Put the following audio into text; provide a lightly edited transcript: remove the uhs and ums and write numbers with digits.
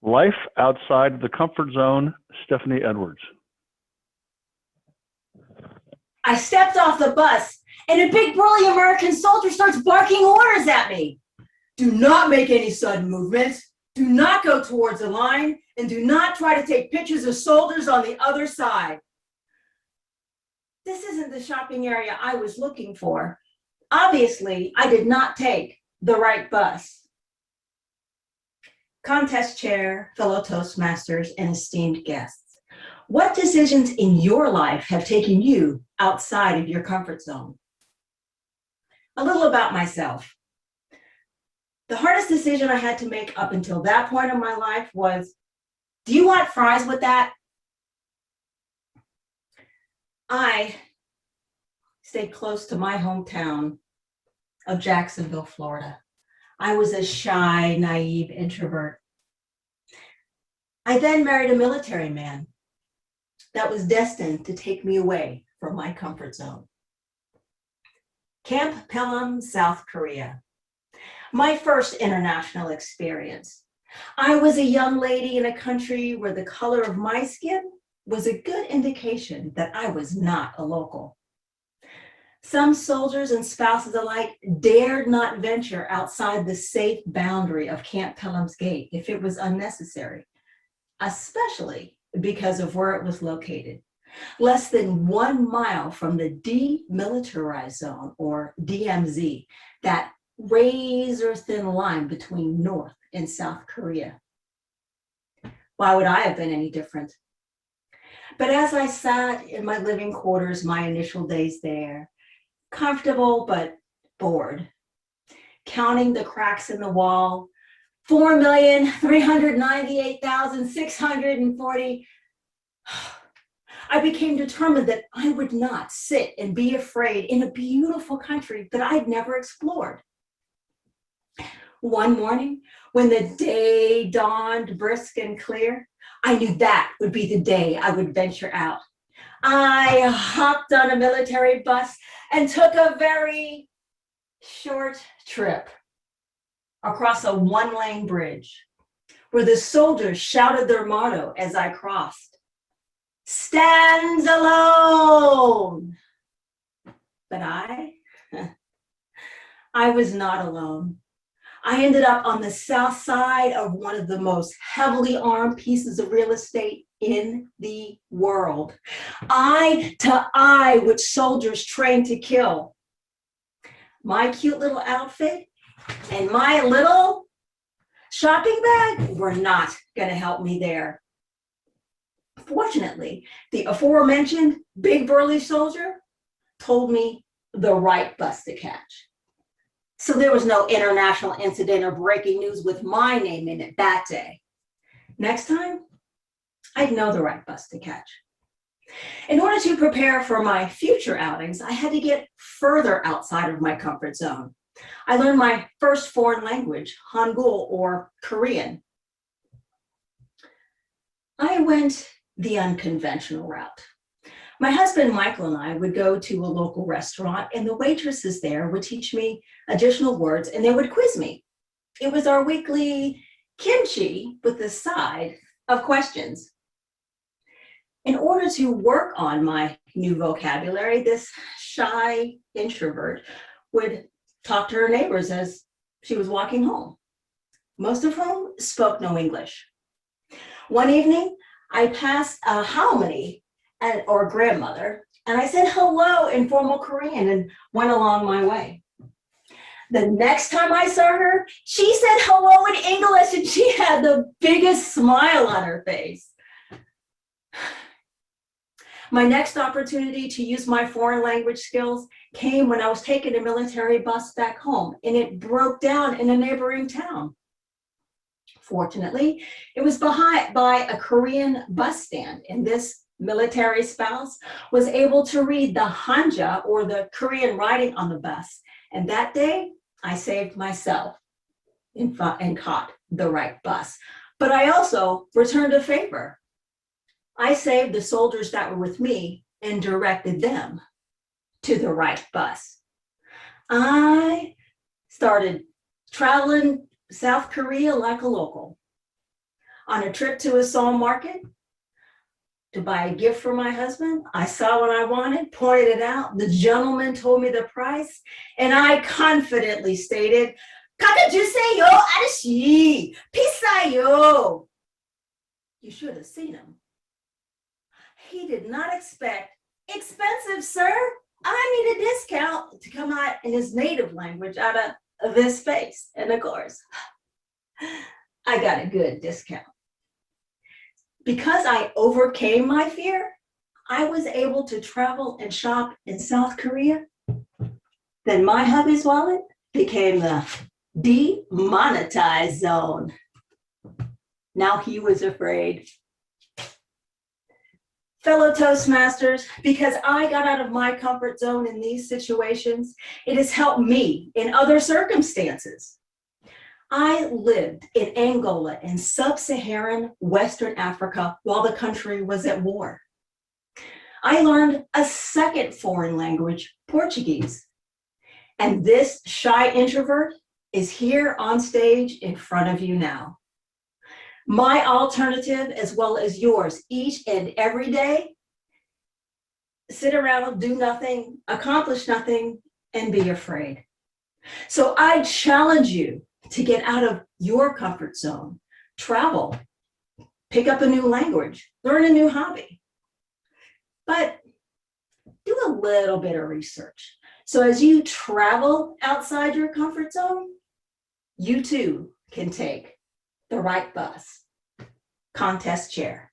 Life outside the comfort zone, Stephanie Edwards. I stepped off the bus and a big burly American soldier starts barking orders at me. Do not make any sudden movements. Do not go towards the line, and do not try to take pictures of soldiers on the other side. This isn't the shopping area I was looking for. Obviously, I did not take the right bus. Contest chair, fellow Toastmasters, and esteemed guests, what decisions in your life have taken you outside of your comfort zone? A little about myself. The hardest decision I had to make up until that point in my life was, do you want fries with that? I stayed close to my hometown of Jacksonville, Florida. I was a shy, naive introvert. I then married a military man that was destined to take me away from my comfort zone. Camp Pelham, South Korea. My first international experience. I was a young lady in a country where the color of my skin was a good indication that I was not a local. Some soldiers and spouses alike dared not venture outside the safe boundary of Camp Pelham's gate if it was unnecessary, especially because of where it was located. Less than 1 mile from the demilitarized zone, or DMZ, that razor-thin line between North and South Korea. Why would I have been any different? But as I sat in my living quarters my initial days there, comfortable but bored, counting the cracks in the wall, 4,398,640, I became determined that I would not sit and be afraid in a beautiful country that I'd never explored. One morning, when the day dawned brisk and clear, I knew that would be the day I would venture out. I hopped on a military bus and took a very short trip across a one-lane bridge where the soldiers shouted their motto as I crossed: "Stand alone." But I was not alone. I ended up on the south side of one of the most heavily armed pieces of real estate in the world. Eye to eye with soldiers trained to kill. My cute little outfit and my little shopping bag were not going to help me there. Fortunately, the aforementioned big burly soldier told me the right bus to catch. So there was no international incident or breaking news with my name in it that day. Next time, I'd know the right bus to catch. In order to prepare for my future outings, I had to get further outside of my comfort zone. I learned my first foreign language, Hangul, or Korean. I went the unconventional route. My husband, Michael, and I would go to a local restaurant, and the waitresses there would teach me additional words, and they would quiz me. It was our weekly kimchi with a side of questions. In order to work on my new vocabulary, this shy introvert would talk to her neighbors as she was walking home, most of whom spoke no English. One evening, I passed a halmoni, or grandmother, and I said hello in formal Korean and went along my way. The next time I saw her, she said hello in English and she had the biggest smile on her face. My next opportunity to use my foreign language skills came when I was taking a military bus back home, and it broke down in a neighboring town. Fortunately, it was by a Korean bus stand, and this military spouse was able to read the Hanja, or the Korean writing on the bus. And that day, I saved myself and caught the right bus. But I also returned a favor. I saved the soldiers that were with me and directed them to the right bus. I started traveling South Korea like a local. On a trip to a Seoul market to buy a gift for my husband, I saw what I wanted, pointed it out. The gentleman told me the price, and I confidently stated, "가져주세요, 아저씨. 비싸요." You should have seen him. He did not expect, "Expensive, sir. I need a discount," to come out in his native language out of his face. And of course, I got a good discount. Because I overcame my fear, I was able to travel and shop in South Korea. Then my hubby's wallet became the demonetized zone. Now he was afraid. Fellow Toastmasters, because I got out of my comfort zone in these situations, it has helped me in other circumstances. I lived in Angola in sub-Saharan Western Africa while the country was at war. I learned a second foreign language, Portuguese. And this shy introvert is here on stage in front of you now. My alternative, as well as yours, each and every day, sit around, do nothing, accomplish nothing, and be afraid. So I challenge you to get out of your comfort zone, travel, pick up a new language, learn a new hobby. But do a little bit of research. So as you travel outside your comfort zone, you too can take the right bus. Contest chair.